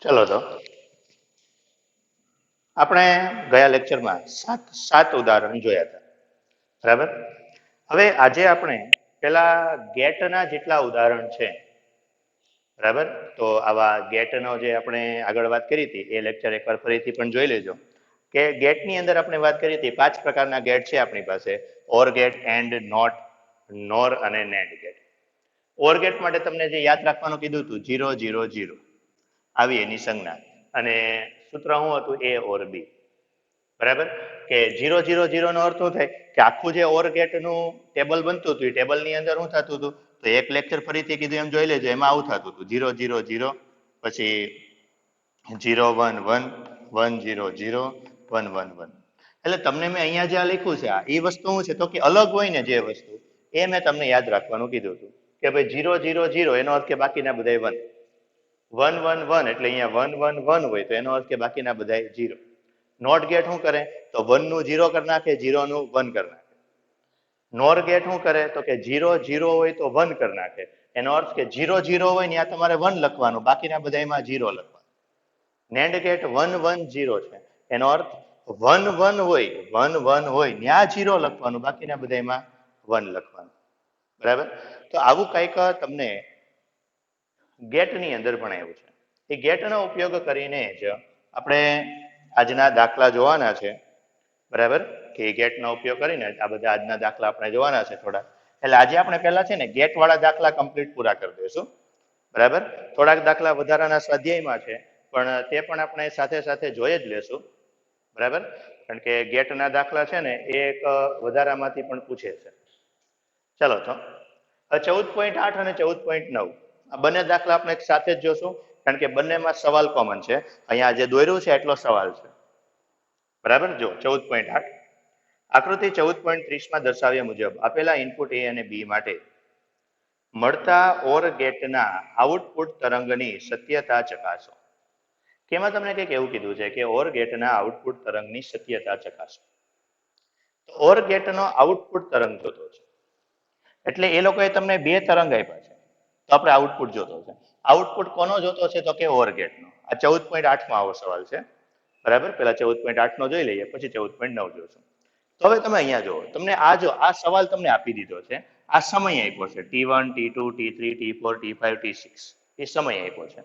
ચલો તો આપણે ગયા લેક્ચરમાં સાત ઉદાહરણ જોયા હતા, બરાબર. હવે આજે આપણે પેલા ગેટના જેટલા ઉદાહરણ છે, બરાબર. તો આવા ગેટનો જે આપણે આગળ વાત કરી હતી એ લેક્ચર એકવાર ફરીથી પણ જોઈ લેજો કે ગેટની અંદર આપણે વાત કરી હતી 5 પ્રકારના ગેટ છે આપણી પાસે: ઓર ગેટ, એન્ડ, નોટ, નોર અને નેન્ડ ગેટ. ઓર ગેટ માટે તમને જે યાદ રાખવાનું કીધું હતું 0 0 0 આવી એની સંજ્ઞા, અને સૂત્ર શું હતું? એ ઓર બી, બરાબર. કે 0 0 0 નો અર્થ શું થાય કે આખું જે ઓર ગેટનું ટેબલ બનતું હતું એ ટેબલની અંદર શું થતું હતું? તો એક લેક્ચર ફરીથી કીધું એમ જોઈ લેજો, એમાં આવું થતું હતું 0 0 0, પછી 0 1 1 1 0 0 1 1 1. એટલે તમને મેં અહીંયા જે આ લખ્યું છે આ એ વસ્તુ શું છે તો કે અલગ હોય ને જે વસ્તુ એ મેં તમને યાદ રાખવાનું કીધું હતું કે ભાઈ 0 0 0 એનો અર્થ કે બાકીના બધા 1, 1 1 1 એટલે અહીંયા 1 1 1 હોય તો એનો અર્થ કે બાકીના બધા 0. નોટ ગેટ શું કરે તો 1 નું 0 કરી નાખે, 0 નું 1 કરી નાખે. નોર ગેટ શું કરે તો કે 0 0 હોય તો 1 કરી નાખે, એનો અર્થ કે 0 0 હોય ત્યાં તમારે 1 લખવાનું, બાકીના બધામાં 0 લખવાનું. નેન્ડ ગેટ 1 1 0 છે, એનો અર્થ 1 1 હોય 1 1 હોય ત્યાં 0 લખવાનું, બાકીના બધામાં 1 લખવાનું, બરાબર. તો આવું કંઈક તમને ગેટની અંદર ભણાવ્યું છે. એ ગેટનો ઉપયોગ કરીને જ આપણે આજના દાખલા જોવાના છે, બરાબર. કે ગેટનો ઉપયોગ કરીને આ બધા આજના દાખલા આપણે જોવાના છે થોડા. એટલે આજે આપણે પહેલા છે ને ગેટ વાળા દાખલા કમ્પ્લીટ પૂરા કરી દઈશું, બરાબર. થોડાક દાખલા વધારાના સ્વાધ્યાયમાં છે પણ તે પણ આપણે સાથે સાથે જોઈ જ લેશું, બરાબર. કારણ કે ગેટના દાખલા છે ને એ એક વધારામાંથી પણ પૂછે છે. ચાલો તો 14.8 અને 14.9 આ બંને દાખલા આપણે એક સાથે જ જોશું, કારણ કે બંનેમાં સવાલ કોમન છે. અહીંયા જે દોર્યું છે એટલો સવાલ છે, બરાબર. જો 14.8 આકૃતિ 14.30 માં દર્શાવ્યા મુજબ આપેલા ઇનપુટ એ અને બી માટે મળતા ઓર ગેટના આઉટપુટ તરંગની સત્યતા ચકાસો. કેમાં તમને કંઈક એવું કીધું છે કે ઓર ગેટના આઉટપુટ તરંગની સત્યતા ચકાસો. ઓર ગેટનો આઉટપુટ તરંગ જોતો છે, એટલે એ લોકોએ તમને બે તરંગ આપ્યા છે, તો આપણે આઉટપુટ જોતો છે. આઉટપુટ કોનો જોતો છે તો કે ઓર ગેટનો. આ 14.8 માં આવો સવાલ છે, બરાબર. પેલા 14.8 નો જોઈ લઈએ, પછી 14.9 જોશું. તો હવે તમે અહીંયા જુઓ, તમને આ સવાલ તમને આપી દીધો છે, આ સમય આપ્યો છે T1 T2 T3 T4 T5 T6, એ સમય આપ્યો છે.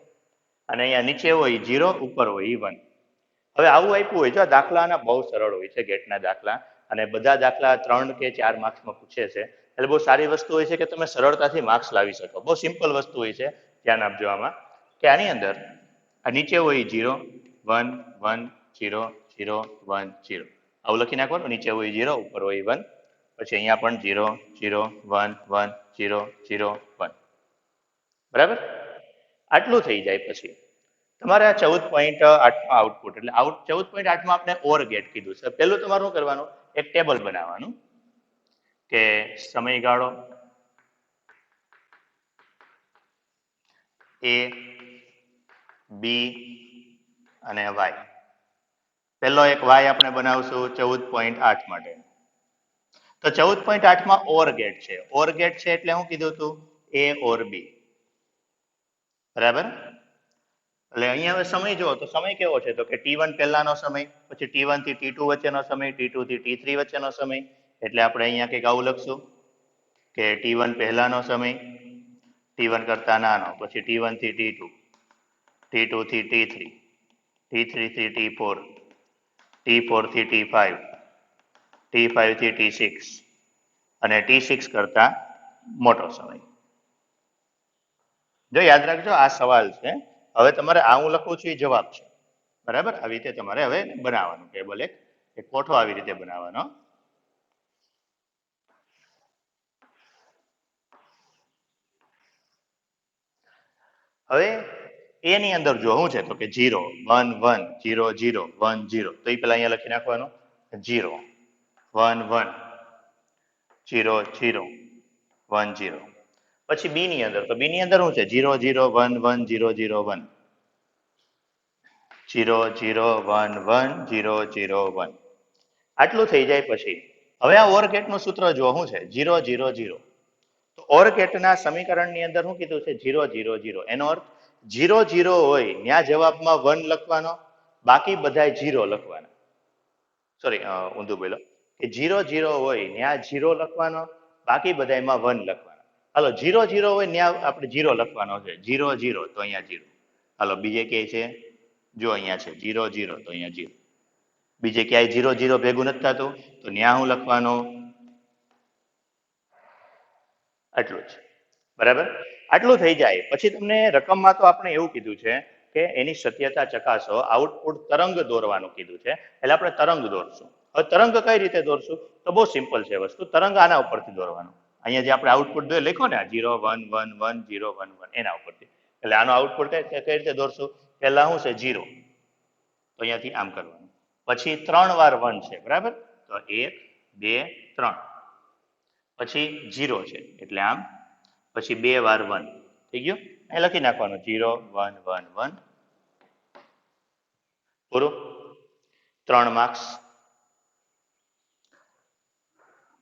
અને અહીંયા નીચે હોય 0, ઉપર હોય 1. હવે આવું આપ્યું હોય, જો દાખલાના બહુ સરળ હોય છે ગેટના દાખલા, અને બધા દાખલા 3 કે 4 માર્ક્સમાં પૂછે છે, એટલે બહુ સારી વસ્તુ હોય છે કે તમે સરળતાથી માર્ક્સ લાવી શકો. બહુ સિમ્પલ વસ્તુ હોય છે. ધ્યાન આપજો આમાં કે આની અંદર આ નીચે હોય 0 1 1 0 0 1 0, આવું લખી નાખવાનું. નીચે હોય 0, ઉપર હોય 1, પછી અહીંયા પણ 0 0 1 1 0 0 1, બરાબર. આટલું થઈ જાય પછી તમારે આ 14.8 આઉટપુટ, એટલે 14.8 માં આપણે ઓર ગેટ કીધું છે. પહેલું તમારું શું કરવાનું, એક ટેબલ બનાવવાનું કે સમયગાળો એ, બી અને વાય. પહેલો એક વાય આપણે બનાવશું 14.8 માટે. તો 14.8 માં ઓર ગેટ છે. ઓર ગેટ છે એટલે શું કીધું હતું? એ ઓર બી, બરાબર. એટલે અહીંયા હવે સમય જુઓ તો સમય કેવો છે તો કે T1 પહેલાનો સમય, પછી T1 થી T2 વચ્ચેનો સમય, T2 થી T3 વચ્ચેનો સમય. એટલે આપણે અહીંયા કંઈક આવું લખશું કે T1 પહેલાનો સમય, T1 કરતા નાનો, પછી T1 થી T2, T2 થી T3, T3 થી T4, T4 થી T5, T5 થી T6 અને T6 કરતા મોટો સમય. જો યાદ રાખજો આ સવાલ છે. હવે તમારે આ હું લખું છું એ જવાબ છે, બરાબર. આવી રીતે તમારે હવે બનાવવાનું ટેબલ, એક કોઠો આવી રીતે બનાવવાનો. હવે એની અંદર જો શું છે તો કે 0 1 1 0 0 1 0, તો એ પેલા અહીંયા લખી નાખવાનું 0 1 1 0 0 1 0. પછી બી ની અંદર, તો બી ની અંદર શું છે 0 0 1 1 0 0 1, 0 0 1 1 0 0 1. આટલું થઈ જાય પછી હવે આ ઓર ગેટનું સૂત્ર જો શું છે 0 0 0. તો ઓર ગેટના સમીકરણની અંદર શું કીધું છે 0 0 0, એનો અર્થ 0 0 હોય ત્યાં જવાબમાં 1 લખવાનો, બાકી બધા 0 લખવાના. સોરી, ઊંધું બોલો કે 0 0 હોય ત્યાં 0 લખવાનો, બાકી બધામાં 1 લખવાનો. હાલો 0 0 હોય ત્યાં આપણે 0 લખવાનો છે. 0 0 તો અહીંયા 0. હાલો બીજે ક્યાંય છે? જો અહીંયા છે 0 0 તો અહીંયા 0. બીજે ક્યાંય 0 0 ભેગું નથી થતું તો ત્યાં હું લખવાનું? આટલું જ. બરાબર? આટલું થઈ જાય પછી તમને રકમમાં તો આપણે એવું કીધું છે કે એની સત્યતા ચકાસો, આઉટપુટ તરંગ દોરવાનું કીધું છે. એટલે આપણે તરંગ દોરશું. હવે તરંગ કઈ રીતે દોરશું? તો બહુ સિમ્પલ છે વસ્તુ. તરંગ આના ઉપરથી દોરવાનું. અહીંયા જે આપણે આઉટપુટ લખ્યો ને 0 1 1 1 0 1 1 એના ઉપરથી. એટલે આનો આઉટપુટ કઈ રીતે દોરશું? પહેલા શું છે 0, તો અહીંયાથી આમ કરવાનું. પછી 3 વાર 1 છે, બરાબર? તો 1 2 3. પછી 0 છે એટલે આમ, પછી 2 વાર 1 થઈ ગયું. એ લખી નાખવાનું 0 1 1 1. પૂરું. 3 માર્ક્સ.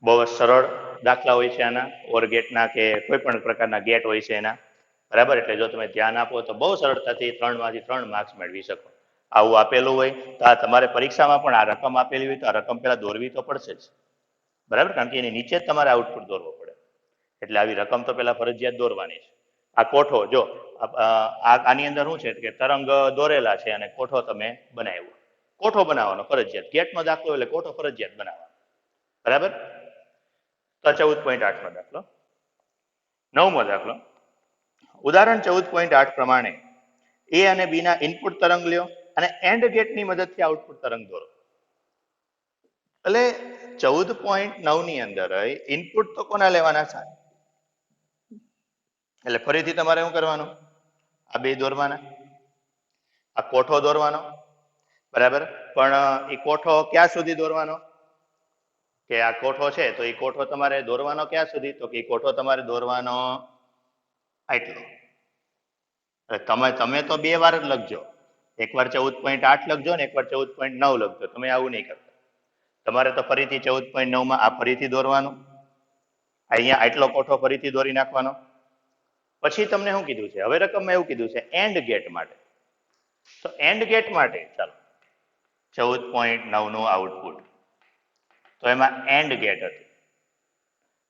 બહુ જ સરળ દાખલા હોય છે આના, ઓર ગેટના કે કોઈ પણ પ્રકારના ગેટ હોય છે એના. બરાબર? એટલે જો તમે ધ્યાન આપો તો બહુ સરળતાથી 3 માંથી 3 માર્ક્સ મેળવી શકો. આવું આપેલું હોય તો આ તમારે પરીક્ષામાં પણ આ રકમ આપેલી હોય તો આ રકમ પહેલા દોરવી તો પડશે જ. બરાબર? કારણ કે એની નીચે જ તમારે આઉટપુટ દોરવો પડે. એટલે આવી રકમ તો પહેલા ફરજિયાત દોરવાની છે. આ કોઠો જો આની અંદર શું છે કે તરંગ દોરેલા છે અને કોઠો તમે બનાવ્યો. કોઠો બનાવવાનો ફરજિયાત. ગેટનો દાખલો એટલે કોઠો ફરજિયાત બનાવવાનો. બરાબર? તો 14.8 નો દાખલો. 9મો દાખલો. ઉદાહરણ 14.8 પ્રમાણે એ અને બી ના ઇનપુટ તરંગ લ્યો અને એન્ડ ગેટની મદદથી આઉટપુટ તરંગ દોરો. એટલે 14.9 ની અંદર ઇનપુટ તો કોના લેવાના છે? એટલે ફરીથી તમારે શું કરવાનું? આ બે દોરવાના, આ કોઠો દોરવાનો. બરાબર? પણ એ કોઠો ક્યાં સુધી દોરવાનો? કે આ કોઠો છે તો એ કોઠો તમારે દોરવાનો ક્યાં સુધી? તો કે એ કોઠો તમારે દોરવાનો આટલો. તમે તો 2 વાર જ લખજો. એકવાર 14.8 લખજો ને એકવાર 14.9 લખજો. તમે આવું નહીં કરતા. તમારે તો ફરીથી 14.9 માં આ ફરીથી દોરવાનું. અહીંયા આટલો કોઠો ફરીથી દોરી નાખવાનો. પછી તમને શું કીધું છે? હવે રકમમાં એવું કીધું છે એન્ડ ગેટ માટે. તો એન્ડ ગેટ માટે ચાલો 14.9 નું આઉટપુટ. તો એમાં એન્ડ ગેટ હતું.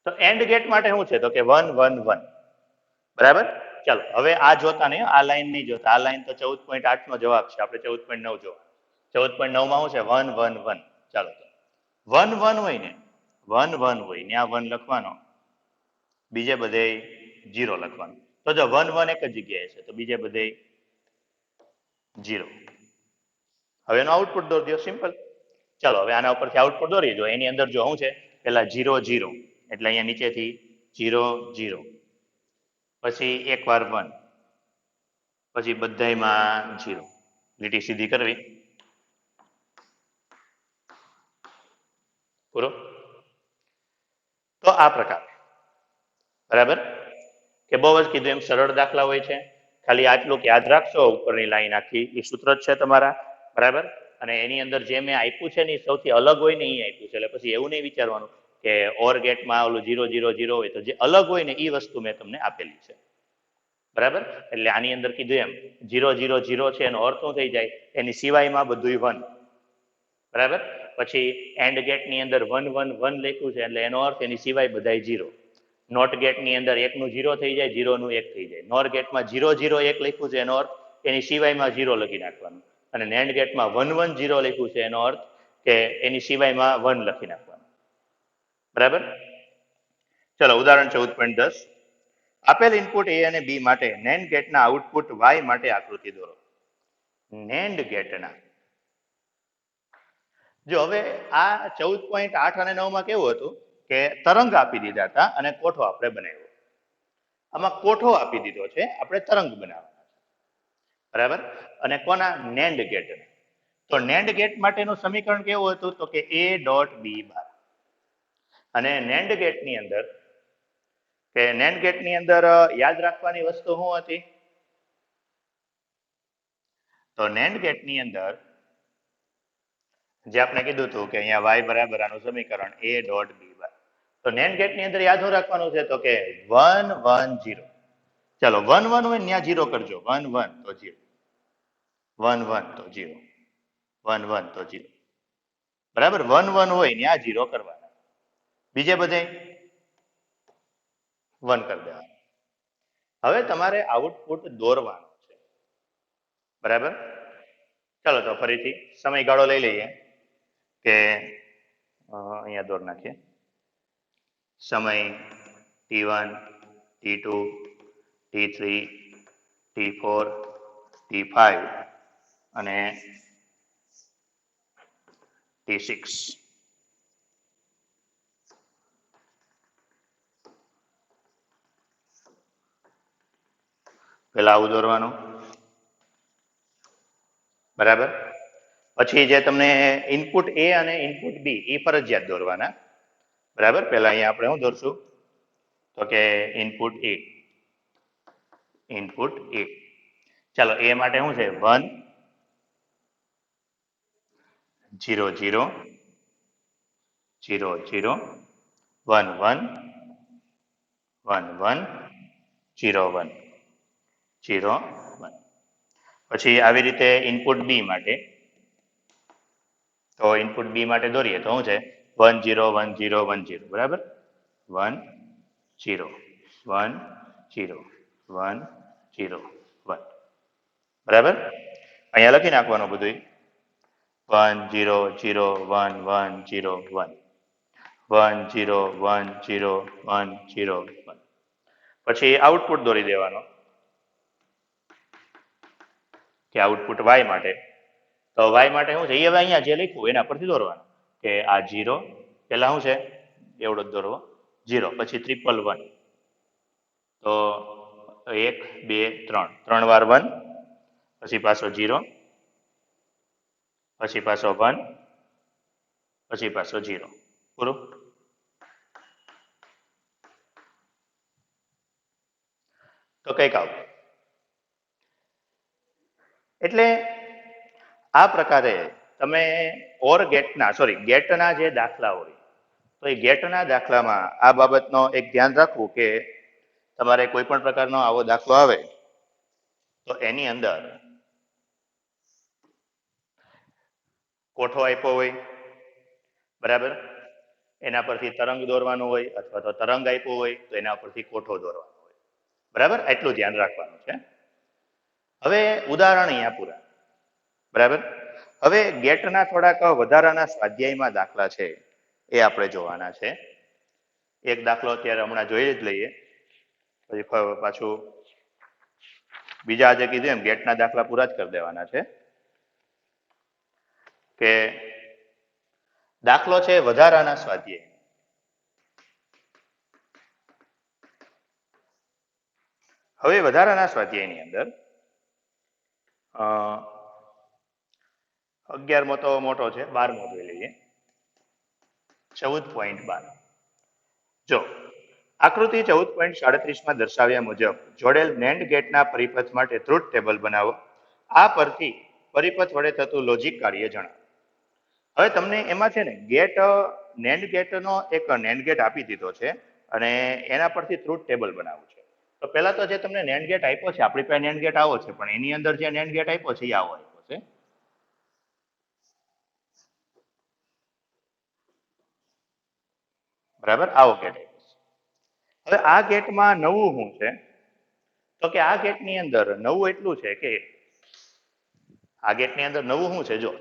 તો એન્ડ ગેટ માટે શું છે? તો કે 1 1 1. બરાબર? ચાલો હવે આ જોતા નહીં, આ લાઈન નહીં જોતા. આ લાઈન તો 14.8 નો જવાબ છે. આપણે 14.9 જોવા. 14.9 માં શું છે? 1 1 1. ચાલો 1 1 હોય ને, 1 1 હોય ત્યાં 1 લખવાનો, બીજે બધે 0 લખવાનું. તો જો 1 1 એક જ જગ્યાએ છે તો બીજે બધે 0. હવે એનો આઉટપુટ દોરી દો, સિમ્પલ. ચાલો હવે આના ઉપરથી આઉટપુટ દોરી દો. એની અંદર જો શું છે? પેલા 0 0 એટલે અહીંયા નીચેથી 0 0, પછી એક વાર 1, પછી બધાયમાં 0. લીટી સીધી કરવી. પૂરો. તો આ પ્રકાર. બરાબર? કે બહુ જ કીધું એમ સરળ દાખલા હોય છે. ખાલી આટલું કે યાદ રાખશો, ઉપરની લાઈન આખી એ સૂત્ર જ છે તમારા. બરાબર? અને એની અંદર જે મેં આપ્યું છે ને સૌથી અલગ હોય ને એ આપ્યું છે. એટલે પછી એવું નહીં વિચારવાનું કે ઓર ગેટમાં ઓલું 0 0 0 હોય. તો જે અલગ હોય ને એ વસ્તુ મેં તમને આપેલી છે. બરાબર? એટલે આની અંદર કીધું એમ 0 0 0 છે એનો અર્થ શું થઈ જાય? એની સિવાયમાં બધું 1. બરાબર? પછી એન્ડ ગેટની અંદર 1 1 1 લખ્યું છે એટલે એનો અર્થ એની સિવાય બધા 0. નોટ ગેટની અંદર 1 નું 0 થઈ જાય, 0 નું 1 થઈ જાય. નોર ગેટમાં 0 0 1 લખ્યું છે એનો અર્થ એની સિવાયમાં 0 લખી નાખવાનું. અને નેન્ડ ગેટમાં 1 1 0 લખ્યું છે એનો અર્થ કે એની સિવાયમાં 1 લખી નાખવાનું. બરાબર? ચલો ઉદાહરણ 14.10. આપેલ ઇનપુટ એ અને બી માટે નેન્ડ ગેટના આઉટપુટ વાય માટે આકૃતિ દોરો. નેન્ડ ગેટના જો હવે આ 14.8 અને 9 માં કેવું હતું કે તરંગ આપી દીધા હતા અને કોઠો આપણે બનાવ્યો. આમાં કોઠો આપી દીધો છે, આપણે તરંગ બનાવવાના છે. બરાબર? અને કોના? NAND gate. તો નેન્ડ ગેટ માટેનું સમીકરણ કેવું હતું? તો કે a ડોટ b બાર. અને નેન્ડ ગેટની અંદર યાદ રાખવાની વસ્તુ શું હતી? તો નેન્ડ ગેટની અંદર જે આપણે કીધું હતું કે અહીંયા y બરાબર આનું સમીકરણ a ડોટ b બાર. તો નેન્ડ ગેટની અંદર યાદ શું રાખવાનું છે? તો કે 1 1 0. ચાલો 1 1 હોય ત્યાં 0 કરજો. 1 1 તો 0, 1 1 તો 0, 1 1 તો 0. બરાબર, 1 1 હોય ત્યાં 0 કરવાના. બીજે બધે 1 કરી દેવાના. હવે તમારે આઉટપુટ દોરવાનું છે. બરાબર, ચાલો તો ફરીથી સમયગાળો લઈ લઈએ કે અહીંયા દોર નાખીએ. સમય t1, t2, t3, t4, t5 અને t6. પેલા આવું દોરવાનું. બરાબર, પછી જે તમને ઇનપુટ એ અને ઇનપુટ બી એ ફરજિયાત દોરવાના. બરાબર, પેલા અહીંયા આપણે શું દોરશું તો કે ઇનપુટ એ. ઇનપુટ એ, ચાલો એ માટે શું છે 1 0 0 0 0 1 1 1 1 0 1 0 1. પછી આવી રીતે ઇનપુટ બી માટે, તો ઇનપુટ બી માટે દોરીએ તો શું છે 1 0 1 0 1 0. બરાબર, 1 0 1 0 1 0 1. બરાબર, અહીંયા લખી નાખવાનું બધું 1 0 0 1 1 0 1 1 0 1 0 1 0 1. પછી આઉટપુટ દોરી દેવાનો કે આઉટપુટ વાય માટે. તો વાય માટે શું છે એ હવે અહીંયા જે લખ્યું એના પરથી દોરવાનું કે આ 0 પેલા શું છે એવડો જ દોરવો 0, પછી 1 1 1, તો 1 2 3 3 વાર 1, પછી પાછો 0, પછી પાછો 1, પછી પાછો 0. પૂરું. તો કઈક આવું. એટલે આ પ્રકારે તમે ઓર ગેટના ગેટના જે દાખલા હોય તો એ ગેટના દાખલામાં આ બાબતનો એક ધ્યાન રાખવું કે તમારે કોઈ પણ પ્રકારનો આવો દાખલો આવે તો એની અંદર કોઠો આપ્યો હોય, બરાબર, એના પરથી તરંગ દોરવાનું હોય, અથવા તો તરંગ આપ્યો હોય તો એના પરથી કોઠો દોરવાનો હોય. બરાબર, એટલું ધ્યાન રાખવાનું છે. હવે ઉદાહરણ અહીંયા પૂરા. બરાબર, હવે ગેટના થોડાક વધારાના સ્વાધ્યાયમાં દાખલા છે એ આપણે જોવાના છે. એક દાખલો અત્યારે હમણાં જોઈ જ લઈએ, પછી પાછું બીજા આજે કીધું એમ ગેટના દાખલા પૂરા જ કરી દેવાના છે. કે દાખલો છે વધારાના સ્વાધ્યાય. હવે વધારાના સ્વાધ્યાયની અંદર 11મો તો મોટો છે, 12મો જોઈ લઈએ. 14.12. જો આકૃતિ 14.37માં દર્શાવ્યા મુજબ જોડેલ નેન્ડ ગેટના પરિપથ માટે ટ્રુથ ટેબલ બનાવો. આ પરથી પરિપથ વડે થતું લોજિક કાર્ય જણાવો. હવે તમને એમાં છે ને ગેટ નેન્ડ ગેટનો એક નેન્ડ ગેટ આપી દીધો છે અને એના પરથી ટ્રુથ ટેબલ બનાવવું છે. તો પહેલા તો જે તમને નેન્ડ ગેટ આપ્યો છે, આપણી પાસે નેન્ડ ગેટ આવો છે, પણ એની અંદર જે નેન્ડ ગેટ આપ્યો છે એ આવો આપ્યો છે. બરાબર, આવો ગેટ આપ્યો છે. હવે આ ગેટમાં નવું શું છે તો કે આ ગેટની અંદર નવું એટલું છે કે આ ગેટની અંદર નવું શું છે, જો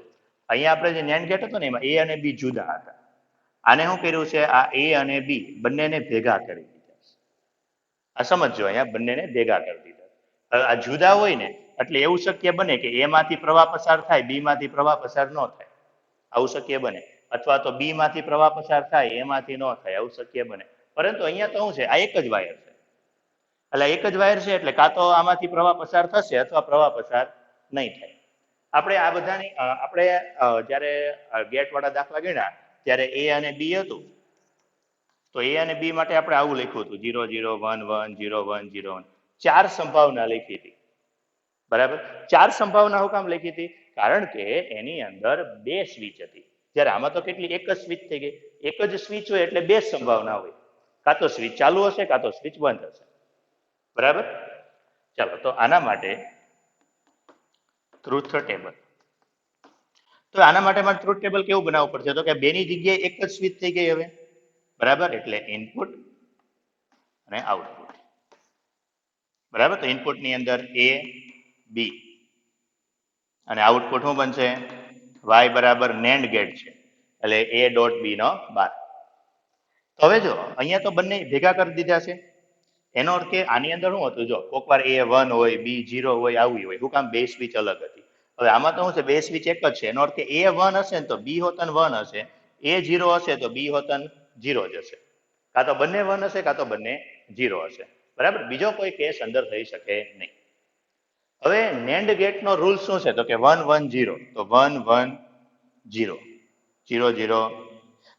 અહીંયા આપણે જે નેન્ડ ગેટ હતો ને એમાં એ અને બી જુદા હતા. આને શું કર્યું છે, આ એ અને બી બંનેને ભેગા કરી દીધા. આ સમજો, અહીંયા બંનેને ભેગા કરી દીધા. હવે આ જુદા હોય ને એટલે એવું શક્ય બને કે એમાંથી પ્રવાહ પસાર થાય, બી માંથી પ્રવાહ પસાર ન થાય, આવું શક્ય બને. અથવા તો બી માંથી પ્રવાહ પસાર થાય, એમાંથી ન થાય, આવું શક્ય બને. પરંતુ અહીંયા તો શું છે, આ એક જ વાયર છે. એટલે એક જ વાયર છે એટલે કાં તો આમાંથી પ્રવાહ પસાર થશે અથવા પ્રવાહ પસાર નહીં થાય. આપણે આ બધાની આપણે જ્યારે ગેટ વાળા દાખલા ગણ્યા ત્યારે એ અને બી હતું, તો એ અને બી માટે આપણે આવું લખ્યું હતું 0 0 1 1 0 1 0 1. 4 સંભાવના લખી હતી. બરાબર, 4 સંભાવના હું કામ લખી હતી? કારણ કે એની અંદર 2 સ્વિચ હતી. જ્યારે આમાં તો કેટલી, એક જ સ્વિચ થઈ ગઈ. એક જ સ્વિચ હોય એટલે 2 સંભાવના હોય, કાં તો સ્વિચ ચાલુ હશે કાં તો સ્વિચ બંધ હશે. બરાબર, ચાલો તો આના માટે ટ્રુથ ટેબલ. તો આના માટે મારે ટ્રુથ ટેબલ કેવું બનાવવું પડશે? તો કે બેની જગ્યાએ એક જ સ્વિચ થઈ ગઈ હવે, બરાબર? એટલે ઇનપુટ અને આઉટપુટ, બરાબર? તો ઇનપુટની અંદર એ બી અને આઉટપુટ શું બનશે? y બરાબર NAND ગેટ છે એટલે a ડોટ બી નો બાર. હવે જો અહીંયા તો બંને ભેગા કરી દીધા છે, એનો અર્થ કે આની અંદર શું હતું? જો કોક વાર a 1 હોય, b 0 હોય, આવું હોય. શું કામ? બે સ્વિચ અલગ હતી. હવે આમાં તો શું છે? બે સ્વિચ એક જ છે, એનો અર્થ કે a 1 હશે ને તો b હોતન 1 હશે, a 0 હશે તો b હોતન 0 જ હશે. કાં તો બંને 1 હશે કાં તો બંને 0 હશે, બરાબર? બીજો કોઈ કેસ અંદર થઈ શકે નહીં. હવે NAND ગેટનો રૂલ શું છે? તો કે 1 1 0, તો 1 1 0 0 0.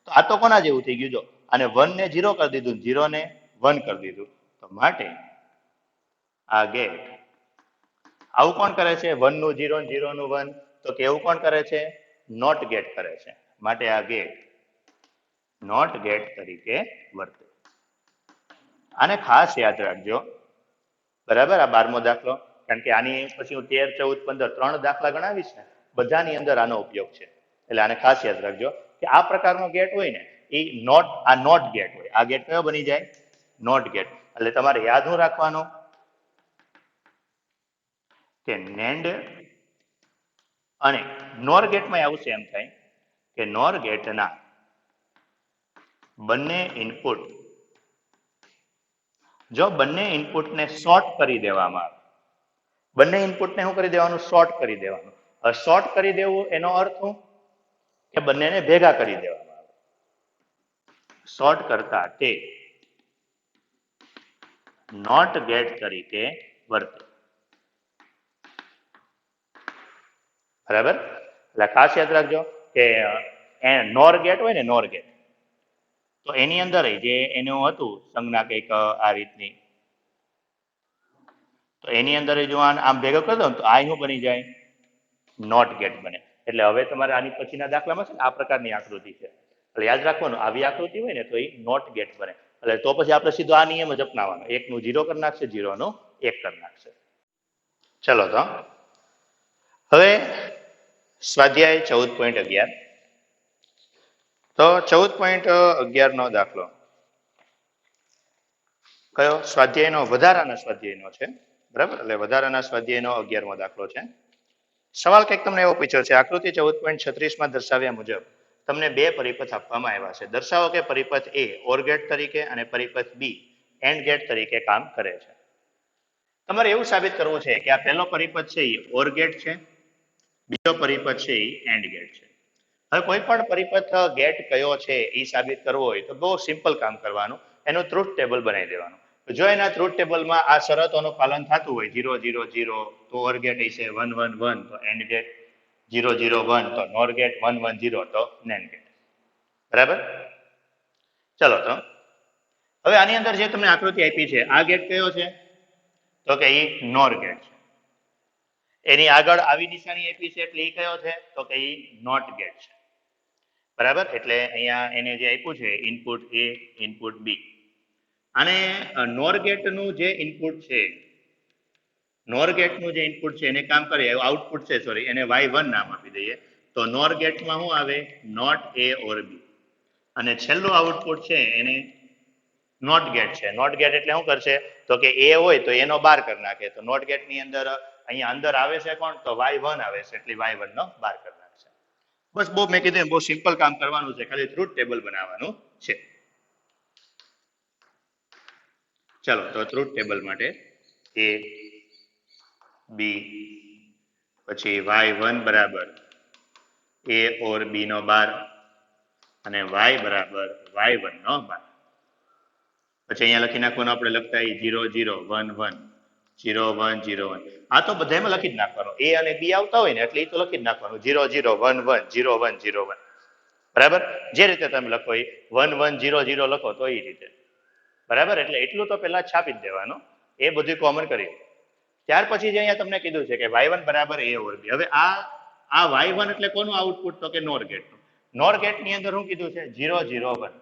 તો આ તો કોના જેવું થઈ ગયું? જો આને 1 ને 0 કરી દીધું, 0 ને 1 કરી દીધું. તો માટે આ ગેટ આવું કોણ કરે છે? 1 નું 0 ને 0 નું 1. તો કે એવું કોણ કરે છે? નોટ ગેટ કરે છે. માટે આ ગેટ નોટ ગેટ તરીકે વર્તે. આને ખાસ યાદ રાખજો, બરાબર? આ 12મો દાખલો, કારણ કે આની પછી હું 13 14 15 3 દાખલા ગણાવીશ ને, બધાની અંદર આનો ઉપયોગ છે. એટલે આને ખાસ યાદ રાખજો કે આ પ્રકારનો ગેટ હોય ને એ નોટ ગેટ હોય. આ ગેટ કયો બની જાય? NOT gate. એટલે તમારે યાદ શું રાખવાનું? કે NAND અને NOR ગેટમાં આવું સેમ થાય કે NOR ગેટના બંને ઇનપુટ, જો બંને ઇનપુટને શોર્ટ કરી દેવામાં આવે, બંને ઇનપુટને શું કરી દેવાનું? શોર્ટ કરી દેવાનું. હવે શોર્ટ કરી દેવું એનો અર્થ શું? કે બંનેને ભેગા કરી દેવામાં આવે. શોર્ટ કરતા તે નોટ ગેટ તરીકે વર્તે, બરાબર? એટલે ખાસ યાદ રાખજો કે NOR ગેટ હોય ને, NOR ગેટ, તો એની અંદર જે એનું હતું સંજ્ઞા કંઈક આ રીતની, તો એની અંદર જો આમ ભેગો કરી દો ને તો આ શું બની જાય? નોટ ગેટ બને. એટલે હવે તમારે આની પછીના દાખલામાં છે ને આ પ્રકારની આકૃતિ છે, એટલે યાદ રાખવાનું આવી આકૃતિ હોય ને તો એ નોટ ગેટ બને. એટલે તો પછી આપણે સીધો આ નિયમ જ અપનાવવાનો, 1 નું 0 કરી નાખશે, 0 નું 1 કરી નાખશે. ચલો તો હવે સ્વાધ્યાય 14.11. તો 14.11 નો દાખલો કયો? સ્વાધ્યાયનો વધારાના સ્વાધ્યાયનો છે, બરાબર? એટલે વધારાના સ્વાધ્યાયનો 11મો દાખલો છે. સવાલ કંઈક તમને એવો પૂછ્યો છે, આકૃતિ 14.36 માં દર્શાવ્યા મુજબ તમને બે પરિપથ આપવામાં આવ્યા છે. દર્શાવો કે પરિપથ A OR ગેટ તરીકે અને પરિપથ B AND ગેટ તરીકે કામ કરે છે. તમારે એવું સાબિત કરવું છે કે આ પહેલો પરિપથ છે એ OR ગેટ છે, બીજો પરિપથ છે એ AND ગેટ છે. હવે કોઈ પણ પરિપથ ગેટ કયો છે એ સાબિત કરવો હોય તો બહુ સિમ્પલ કામ કરવાનું, એનું ટ્રુથ ટેબલ બનાવી દેવાનું. જો એના ટ્રુથ ટેબલમાં આ શરતોનું પાલન થતું હોય, 0 0 0 તો OR ગેટ હશે, 1 1 1 તો AND ગેટ, 0 0 1 તો NOR ગેટ, 1 1 0 તો NAND ગેટ, બરાબર? ચલો તો હવે આની અંદર જે તમને આકૃતિ આપી છે આ ગેટ કયો છે? તો કે એ NOR ગેટ છે. એની આગળ આવી નિશાની આપી છે એટલે એ કયો છે? તો કે એ નોટ ગેટ છે, બરાબર? એટલે અહીંયા એને જે આપ્યું છે ઇનપુટ A ઇનપુટ B, અને NOR ગેટનું જે ઇનપુટ છે, NOR ગેટનું જે ઇનપુટ છે એને કામ કરે આઉટપુટ છે, સોરી, એને y1 નામ આપી દઈએ. તો NOR ગેટમાં શું આવે? NOT A OR B. અને છેલ્લું આઉટપુટ છે એને નોટ ગેટ છે. નોટ ગેટ એટલે શું કરશે? તો કે A હોય તો એનો બાર કરી નાખે. તો નોટ ગેટની અંદર અહીંયા અંદર આવે છે કોણ? તો y1 આવે છે, એટલે y1 નો બાર કરી નાખશે. બસ બહુ મેં કીધું બહુ સિમ્પલ કામ કરવાનું છે, ખાલી ટ્રુથ ટેબલ બનાવવાનું છે. ચાલો તો ટ્રુથ ટેબલ માટે A B પછી y1 બરાબર A ઓર B નો બાર અને y બરાબર y1 નો બાર. પછી અહીંયા લખી નાખવાનું, આપણે લખતા 0 0 1 1 0 1 0 1. આ તો બધામાં લખી જ નાખવાનું, A અને B આવતા હોય ને એટલે એ તો લખી જ નાખવાનું, 0 0 1 1 0 1 0 1, બરાબર? જે રીતે તમે લખો એ 1 1 0 0 લખો તો એ રીતે, બરાબર? એટલે એટલું તો પહેલા છાપી જ દેવાનું, એ બધું કોમન કરી. ત્યાર પછી જે અહીંયા તમને કીધું છે કે y1 બરાબર A ઓર B. હવે આ y1 એટલે કોનું આઉટપુટ? તો કે NOR ગેટનું. NOR ગેટની અંદર શું કીધું છે? 0 0 1,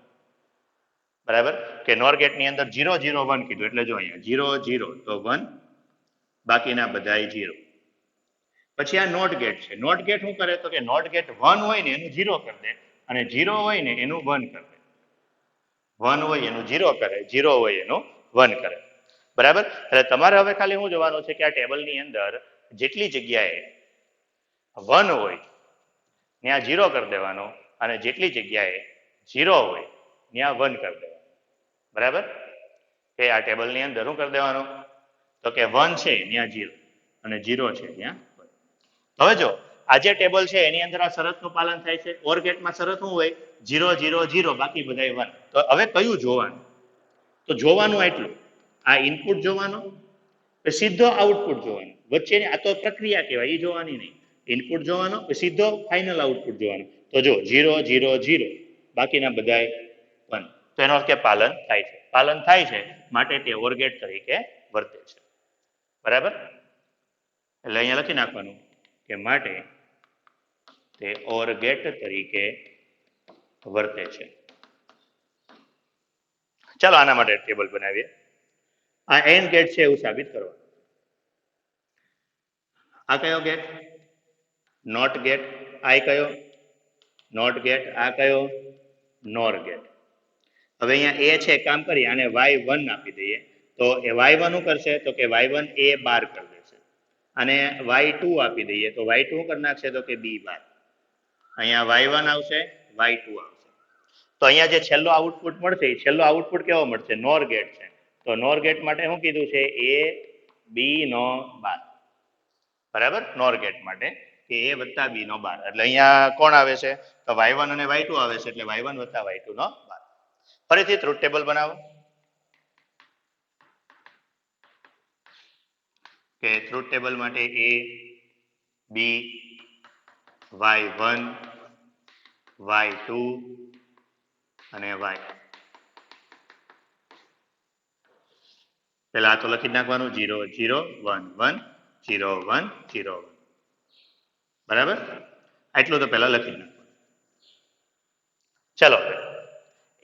બરાબર? કે NOR ગેટની અંદર 0 0 1 કીધું, એટલે જો અહીંયા 0 0 તો 1 બાકીના બધાય 0. પછી આ નોટ ગેટ છે. નોટ ગેટ શું કરે તો કે નોટ ગેટ 1 હોય ને એનું 0 કરી દે અને 0 હોય ને એનું 1 કરી દે. 1 હોય એનું 0 કરે, 0 હોય એનું 1 કરે. બરાબર? એટલે તમારે હવે ખાલી શું જોવાનું છે કે આ ટેબલની અંદર જેટલી જગ્યાએ 1 હોય ત્યાં 0 કરી દેવાનો અને જેટલી જગ્યાએ 0 હોય ત્યાં 1 કરી દેવાનો. બરાબર? કે આ ટેબલની અંદર શું કરી દેવાનું તો કે 1 છે ત્યાં 0 અને 0 છે ત્યાં 1. હવે જો આ જે ટેબલ છે એની અંદર આ શરતનું પાલન થાય છે. ઓર ગેટમાં શરત શું હોય 0 0 0 બાકી બધાય 1. તો હવે કયું જોવાનું તો જોવાનું એટલું આ ઇનપુટ જોવાનું સીધો આઉટપુટ જોવાનું વચ્ચેની આ તો પ્રક્રિયા કહેવાય એ જોવાની નહીં. ઇનપુટ જોવાનો સીધો ફાઇનલ આઉટપુટ જોવાનું. તો જો 0 0 0 બાકીના બધાય 1. તો એનો અર્થ કે પાલન થાય છે. પાલન થાય છે માટે તે ઓર ગેટ તરીકે વર્તે છે. બરાબર? એટલે અહીંયા લખી નાખવાનું કે માટે તે ઓર ગેટ તરીકે વર્તે છે. ચાલો આના માટે ટેબલ બનાવીએ. આ એન્ડ ગેટ છે એવું સાબિત કરવાનું. આ કયો ગેટ? Not gate. આ કયો? NOT gate. આ કયો? NOR gate. હવે અહીંયા એ છે કામ કરી આને y1 આપી દઈએ તો એ y1 શું કરશે તો કે y1 a બાર કરી દેશે અને y2 આપી દઈએ તો y2 કરી નાખશે તો કે b બાર. અહીંયા y1 આવશે y2 આવશે. તો અહીંયા જે છેલ્લો આઉટપુટ મળશે એ છેલ્લો આઉટપુટ કેવો મળશે? નોર ગેટ છે. તો નોર ગેટ માટે શું કીધું છે? a b નો બાર. બરાબર? નોર ગેટ માટે કે a વત્તા b નો બાર. એટલે અહીંયા કોણ આવે છે તો y1 અને y2 આવે છે એટલે y1 વત્તા y2 નો બાર. ફરીથી ટ્રુથ ટેબલ બનાવો કે ટ્રુથ ટેબલ માટે a b y1 y2 અને y. પેલા આ તો લખી નાખવાનું 0 0 1 1 0 1 0 1. બરાબર? આટલું તો પેલા લખી નાખવાનું. ચલો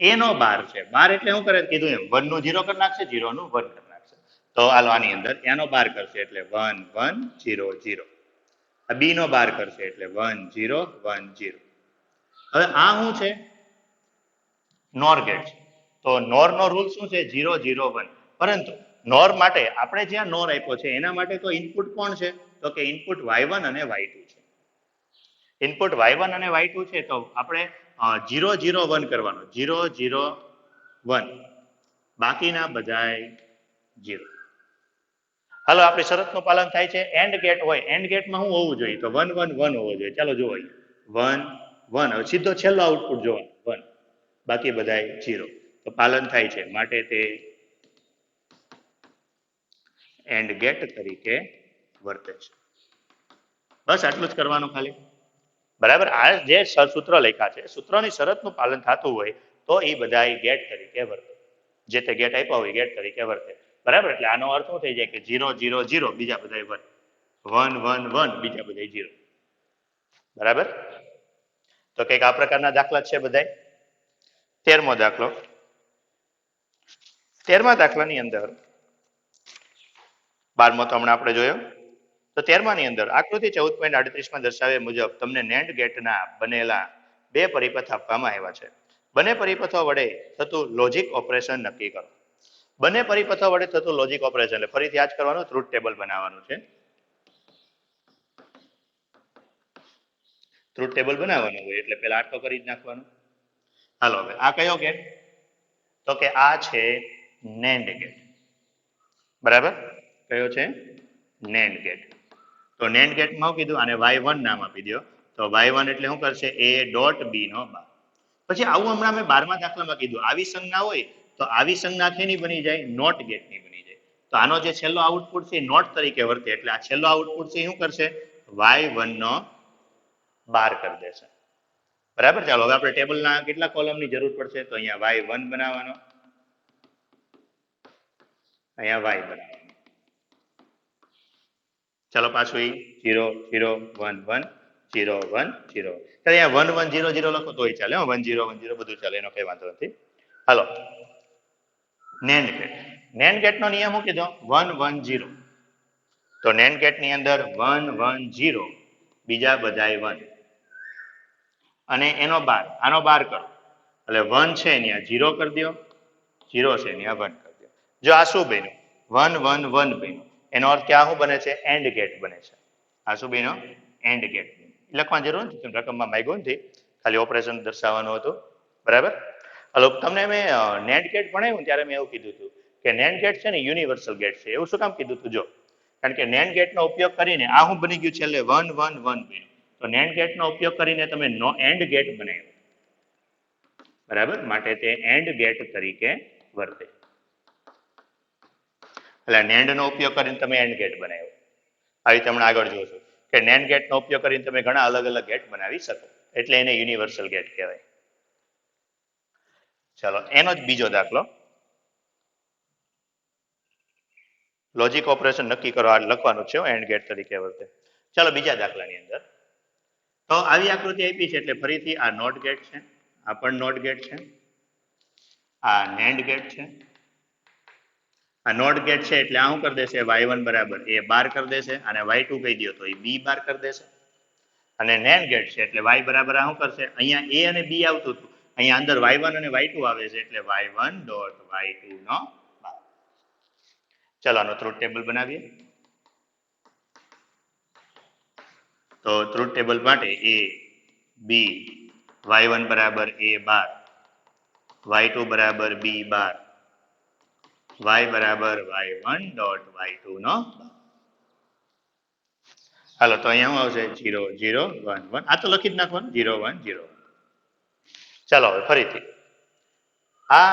એ નો બાર છે. બાર એટલે શું કરે કીધું એમ 1 નું 0 કરી નાખશે 0 નું 1 કરી નાખશે. તો હાલો આની અંદર એનો બાર કરશે એટલે 1 1 0 0. આ બી નો બાર કરશે એટલે 1 0 1 0. હવે આ શું છે? નોર ગેટ છે. તો નોર નો રૂલ શું છે? 0 0 1. પરંતુ નોર માટે આપણે જ્યાં નોર આપ્યો છે એના માટે તો ઇનપુટ કોણ છે તો કે ઇનપુટ y1 અને y2 છે. ઇનપુટ y1 અને y2 છે તો આપણે 0 0 1 કરવાનો 0 0 1 બાકીના બધાય 0. હાલો આપણી શરતનું પાલન થાય છે. એન્ડ ગેટ હોય એન્ડ ગેટમાં શું હોવું જોઈએ તો 1 1 1 હોવો જોઈએ. ચાલો જોવો 1 1. હવે સીધો છેલ્લો આઉટપુટ જોવાનો 1 બાકી બધાય 0. તો પાલન થાય છે માટે તે એન્ડ ગેટ તરીકે વર્તે છે. બસ આટલું જ કરવાનું ખાલી. બરાબર? આ જે સૂત્ર લખ્યા છે સૂત્રોની શરતનું પાલન થતું હોય તો એ બધા ગેટ તરીકે વર્તે. જે તે ગેટ આપ્યા હોય ગેટ તરીકે વર્તે. બરાબર? એટલે આનો અર્થ શું થઈ જાય કે 0 0 0 બીજા બધા 1 1 1 1 બીજા બધા 0. બરાબર? તો કંઈક આ પ્રકારના દાખલા છે બધાય. 13મો દાખલો. 13મા દાખલાની અંદર 12મો તો હમણાં આપણે જોયો. તો 13માની અંદર આકૃતિ 14.38માં દર્શાવ્યા મુજબ તમને નેન્ડ ગેટના બનેલા બે પરિપથ આપવામાં આવ્યા છે. બંને પરિપથો વડે થતું લોજિક ઓપરેશન નક્કી કરો. બંને પરિપથો વડે થતું લોજિક ઓપરેશન એટલે ફરીથી આ જ કરવાનું. ટ્રુથ ટેબલ બનાવવાનું છે. ટ્રુથ ટેબલ બનાવવાનું હોય એટલે પેલા આટલો કરી જ નાખવાનું. હાલો હવે આ કયો ગેટ તો કે આ છે નેન્ડ ગેટ. બરાબર? કયો છે? NAND gate. તો નેન્ડ ગેટમાં શું કીધું આને y1 નામ આપી દો. તો y1 એટલે શું કરશે a ડોટ b નો બાર. પછી આવું હમણાં મેં 12મા દાખલામાં કીધું આવી સંજ્ઞા હોય તો આવી સંજ્ઞા કેની બની જાય? નોટ ગેટની બની જાય. તો આનો જે છેલ્લો આઉટપુટ છે નોટ તરીકે વર્તે એટલે આ છેલ્લો આઉટપુટ છે શું કરશે? y1 નો બાર કરી દેશે. બરાબર? ચાલો હવે આપણે ટેબલના કેટલા કોલમની જરૂર પડશે તો અહીંયા y1 બનાવવાનો, અહીંયા y બનાવવાનો. ચાલો પાછું 0 0 1 1 0 1 0. અહીંયા 1 1 0 0 લખો તોય ચાલે. 1 0 1 0 બધું ચાલે, એનો કઈ વાંધો નથી. હાલો નેન્ડ ગેટ. નેન્ડ ગેટનો નિયમ શું કીધો? 1 1 0. તો તો નેન્ડ ગેટની અંદર 1 1 0 બીજા બધાય 1 અને એનો બાર આનો બાર કરો એટલે 1 છે ત્યાં 0 કરી દો 0 છે ત્યાં 1 કરી દો જો આ શું બન્યું 1 1 1 બન્યું એનો અર્થ કે આ શું બને છે એન્ડ ગેટ બને છે આ શું બન્યો એન્ડ ગેટ લખવાની જરૂર નથી રકમમાં માંગ્યો નથી ખાલી ઓપરેશન દર્શાવવાનું હતું બરાબર હલો તમને મેં નેન્ડ ગેટ ભણાવ્યું ત્યારે મેં એવું કીધું હતું કે નેન્ડ ગેટ છે ને યુનિવર્સલ ગેટ છે એવું શું કામ કીધું હતું જો કારણ કે નેન્ડ ગેટનો ઉપયોગ કરીને આ શું બની ગયું છે એટલે 1 1 1 બન્યું તો નેન્ડ ગેટનો ઉપયોગ કરીને તમે એન્ડ ગેટ બનાવ્યો બરાબર માટે તે એન્ડ ગેટ તરીકે વર્તે એટલે નેન્ડ નો ઉપયોગ કરીને તમે એન્ડ ગેટ બનાવ્યો આવી તમને આગળ જોશો કે નેન્ડ ગેટનો ઉપયોગ કરીને તમે ઘણા અલગ અલગ ગેટ બનાવી શકો એટલે એને યુનિવર્સલ ગેટ કહેવાય ચલો એનો જ બીજો દાખલો લોજિક ઓપરેશન નક્કી કરો આ લખવાનું છે એન્ડ ગેટ તરીકે વર્તે ચાલો બીજા દાખલાની અંદર તો આવી આકૃતિ આપી છે એટલે ફરીથી આ નોટ ગેટ છે આ પણ નોટ ગેટ છે આ નેન્ડ ગેટ છે આ નોટ ગેટ છે એટલે આ શું કરી દેશે y1 બરાબર a બાર કરી દેશે અને y2 કહી દો તો એ b બાર કરી દેશે અને નેન્ડ ગેટ છે એટલે y બરાબર આ શું કરશે અહીંયા a અને b આવતું હતું અહીંયા અંદર y1 અને y2 આવે છે એટલે y1 ડોટ y2 નો બાર ચલો આનો ટ્રુથ ટેબલ બનાવીએ તો ટ્રુથ ટેબલ માટે a b y1 બરાબર a બાર y2 બરાબર b બાર y બરાબર y1 ડોટ y2 નો હાલો તો અહીંયા શું આવશે 0 0 1 1 આ તો લખી જ નાખવાનું 0 1 0 ચાલો હવે ફરીથી આ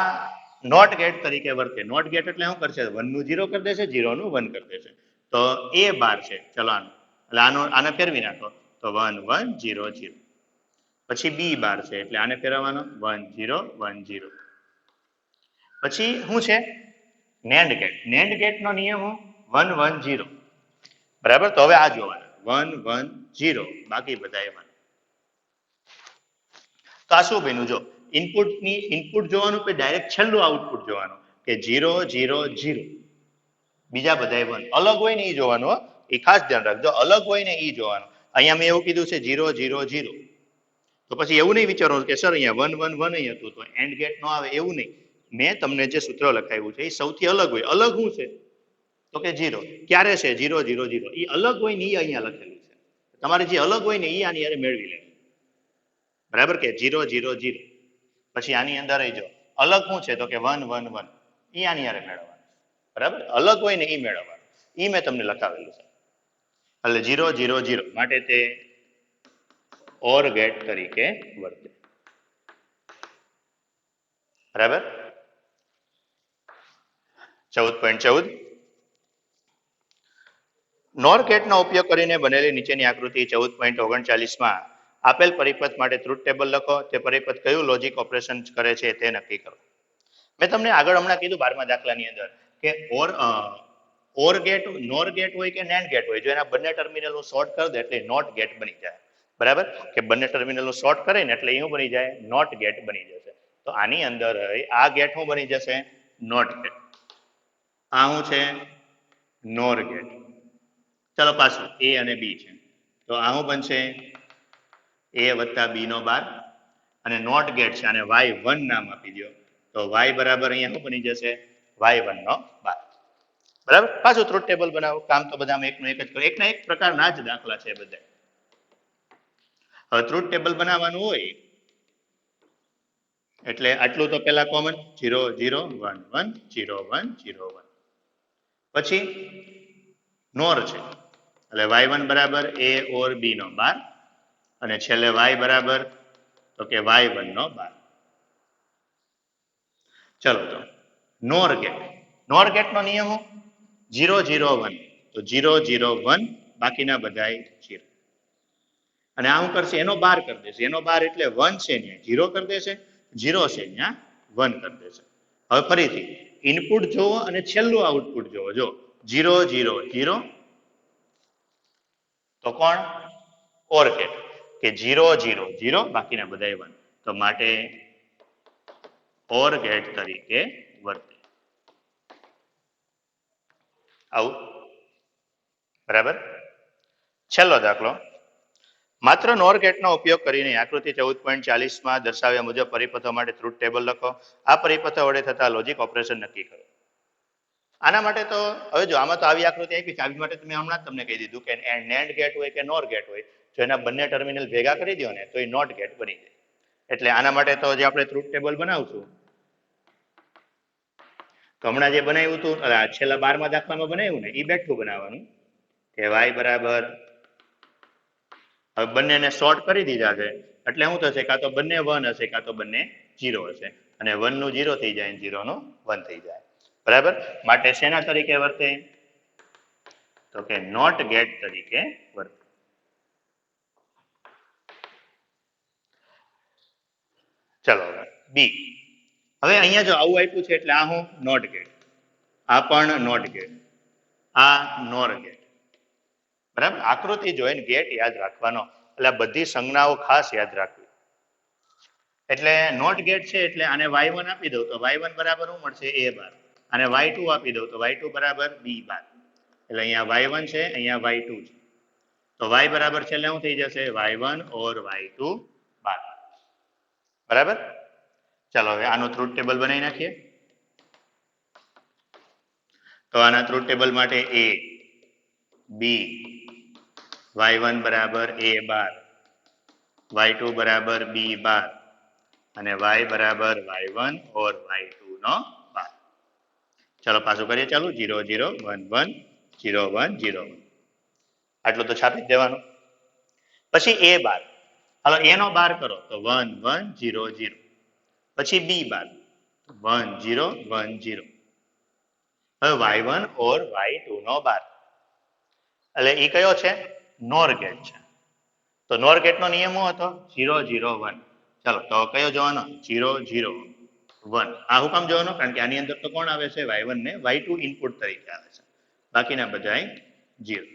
નોટ ગેટ તરીકે વર્તે નોટ ગેટ એટલે શું કરશે 1 નું 0 કરી દેશે 0 નું 1 કરી દેશે તો a બાર છે ચલો આનો આને ફેરવી નાખો તો 1 1 0 0 પછી b બાર છે એટલે આને ફેરવવાનો 1 0 1 0 પછી શું છે નેન્ડ ગેટ નો નિયમ 1 1 0 બરાબર તો હવે આ જોવાના 1 1 0 બાકી બધા 1 તો આ શું બન્યું જો ઇનપુટ જોવાનું કે ડાયરેક્ટ છેલ્લું આઉટપુટ જોવાનું કે 0 0 0 બીજા બધા 1 અલગ હોય ને એ જોવાનું એ ખાસ ધ્યાન રાખજો અલગ હોય ને એ જોવાનું અહીંયા મેં એવું કીધું છે 0 0 0 તો પછી એવું નહીં વિચારવાનું કે સર અહીંયા 1 1 1 અહીં હતું તો એન્ડ ગેટ નો આવે એવું નહીં મેં તમને જે સૂત્ર લખાવ્યું છે એ સૌથી અલગ હોય અલગ શું છે તો કે 0 ક્યારે છે 0 0 0 એ અલગ હોય ને એ અહીંયા લખેલું છે તમારે જે અલગ હોય ને એ આની હારે મેળવી લેવું બરાબર કે 0 0 0 પછી આની અંદર જો અલગ શું છે તો કે 1 1 1 એ આની હારે મેળવવાનું બરાબર અલગ હોય ને એ મેળવવાનું એ મેં તમને લખાવેલું છે એટલે 0 0 0 માટે તે ઓર ગેટ તરીકે વર્તે બરાબર 14.14 નોર ગેટનો ઉપયોગ કરીને બનેલી નીચેની આકૃતિ 14.39 માં આપેલ પરિપથ માટે ટ્રુથ ટેબલ લખો તે પરિપથ કયું લોજિક ઓપરેશન કરે છે તે નક્કી કરો મેં તમને આગળ હમણાં કીધું 12મા દાખલાની અંદર કે ઓર ગેટ નોર ગેટ હોય કે નેન્ડ ગેટ હોય જો એના બંને ટર્મિનલ શોર્ટ કરી દે એટલે નોટ ગેટ બની જાય બરાબર કે બંને ટર્મિનલ શોર્ટ કરે ને એટલે એવું બની જાય નોટ ગેટ બની જશે તો આની અંદર આ ગેટ શું બની જશે નોટ ગેટ આ શું છે નોર ગેટ ચલો પાછું a અને b છે તો આ શું બનશે a વત્તા b નો બાર અને નોટ ગેટ છે અને y1 નામ આપી દો તો y બરાબર અહીંયા શું બની જશે y1 નો બાર બરાબર પાછું ટ્રુથ ટેબલ બનાવો કામ તો બધામાં એકનું એક જ કરો એકના એક પ્રકારના જ દાખલા છે બધા હવે ટ્રુથ ટેબલ બનાવવાનું હોય એટલે આટલું તો પેલા કોમન 0 0 1 1 0 1 0 1 પછી નોર છે એટલે y1 બરાબર a ઓર b નો બાર અને છેલ્લે y બરાબર તો કે y1 નો બાર ચલો તો નોર ગેટ નો નિયમ 0 0 1 તો 0 0 1 બાકીના બધાય 0 અને આ શું કરશે એનો બાર કરી દેશે એનો બાર એટલે 1 છે ને 0 કરી દેશે 0 છે ત્યાં 1 કરી દેશે હવે ફરીથી ઇનપુટ જોવો અને છેલ્લું આઉટપુટ જોવો જો 0 0 0 તો કોણ ઓર ગેટ કે 0 0 0 બાકીના બધા 1 તો માટે ઓર ગેટ તરીકે વર્તે આવું બરાબર. છેલ્લો દાખલો, માત્ર નોર ગેટનો ઉપયોગ કરીને આકૃતિ 14.40 દર્શાવ્યા મુજબ પરિપથો માટે ટ્રુથ ટેબલ લખો. આ પરિપથો વડે થતા લોજિક ઓપરેશન નક્કી કરો. આના માટે તો હવે જો આમાં તો આવી આકૃતિ આપી છે, આવી માટે મેં હમણાં જ તમને કહી દીધું કે નેન્ડ ગેટ હોય કે નોર ગેટ હોય, જો એના બંને ટર્મિનલ ભેગા કરી દો ને તો એ નોટ ગેટ બની જાય. એટલે આના માટે તો જે આપણે ટ્રુથ ટેબલ બનાવશું, તો હમણાં જે બનાવ્યું હતું છેલ્લા 12મા દાખલામાં બનાવ્યું ને એ બેઠું બનાવવાનું કે y બરાબર, હવે બંનેને શોર્ટ કરી દીધા છે એટલે શું થશે, કાં તો બંને 1 હશે કાં તો બંને 0 હશે, અને 1 નું 0 થઈ જાય, 0 નું 1 થઈ જાય. બરાબર. માટે શેના તરીકે વર્તે, તો કે નોટ ગેટ તરીકે વર્તે. ચલો બી. હવે અહીંયા જો આવું આપ્યું છે એટલે આ હું નોટ ગેટ, આ પણ નોટ ગેટ, આ નોર ગેટ. બરાબર. આકૃતિ જોઈને ગેટ યાદ રાખવાનો, એટલે બધી સંજ્ઞાઓ ખાસ યાદ રાખવી. એટલે નોટ ગેટ છે એટલે આને y1 આપી દઉં તો y1 બરાબર શું મળશે, a બાર, અને y2 આપી દઉં તો y2 બરાબર b બાર. એટલે અહીંયા y1 છે, અહીંયા y2 છે, તો y બરાબર છેલ્લે શું થઈ જશે, y1 ઓર y2 બાર. બરાબર. ચાલો હવે આનું ટ્રુથ ટેબલ બનાવી નાખીએ. તો આના ટ્રુથ ટેબલ માટે a b y1 બરાબર a બાર, y2 બરાબર b બાર, અને y બરાબર y1 ઓર y2 નો બાર. ચાલો પાછું કરીએ, ચાલુ 0 0 1 1 0 1 0 1, આટલું તો છાપી જ દેવાનું. પછી a બાર, હાલો a નો બાર કરો તો 1 1 0 0, પછી b બાર 1 0 1 0, હવે y1 ઓર y2 નો બાર, એટલે એ કયો છે, નોર ગેટ છે. તો નોર ગેટ નો નિયમ શું હતો, 0 0 1. ચાલો તો કયો જોવાનો, 0 0 1. આ હું કામ જોવાનો, કારણ કે આની અંદર તો કોણ આવે છે, y1 ને y2 ઇનપુટ તરીકે આવે છે, બાકીના બધા 0.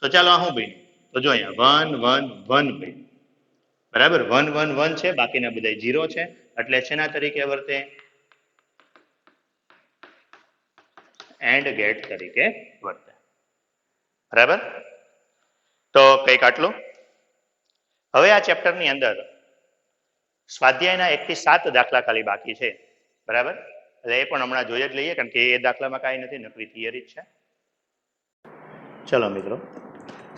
તો ચાલો આ શું બન્યું, તો જો અહીંયા 1 1 1 બન્યું. બરાબર. 1 1 1 છે, બાકીના બધા 0 છે, એટલે શેના તરીકે વર્તે, એન્ડ ગેટ તરીકે વર્તે. બરાબર. તો કંઈક આટલું. હવે આ ચેપ્ટરની અંદર સ્વાધ્યાયના 1 થી 7 દાખલા ખાલી બાકી છે. બરાબર. એટલે એ પણ હમણાં જોઈ જ લઈએ, કારણ કે એ દાખલામાં કાંઈ નથી, નકરી થિયરી જ છે. ચલો મિત્રો,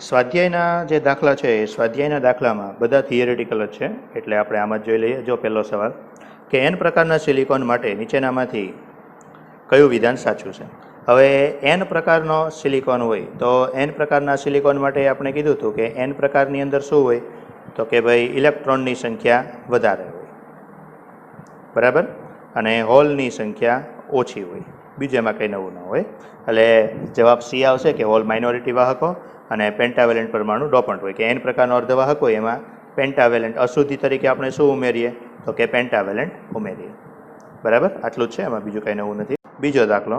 સ્વાધ્યાયના જે દાખલા છે એ સ્વાધ્યાયના દાખલામાં બધા થિયરેટિકલ જ છે, એટલે આપણે આમ જ જોઈ લઈએ. જો પહેલો સવાલ કે n પ્રકારના સિલિકોન માટે નીચેનામાંથી કયું વિધાન સાચું છે. હવે n પ્રકારનો સિલિકોન હોય તો n પ્રકારના સિલિકોન માટે આપણે કીધું હતું કે n પ્રકારની અંદર શું હોય, તો કે ભાઈ ઇલેક્ટ્રોનની સંખ્યા વધારે હોય. બરાબર. અને હોલની સંખ્યા ઓછી હોય. બીજું એમાં કંઈ નવું ન હોય. એટલે જવાબ સી આવશે કે હોલ માઇનોરિટી વાહકો અને પેન્ટાવેલેન્ટ પરમાણુ ડોપન્ટ હોય. કે n પ્રકારનો અર્ધવાહક હોય એમાં પેન્ટાવેલેન્ટ અશુદ્ધિ તરીકે આપણે શું ઉમેરીએ, તો કે પેન્ટાવેલેન્ટ ઉમેરીએ. બરાબર. આટલું જ છે, એમાં બીજું કંઈ નવું નથી. બીજો દાખલો,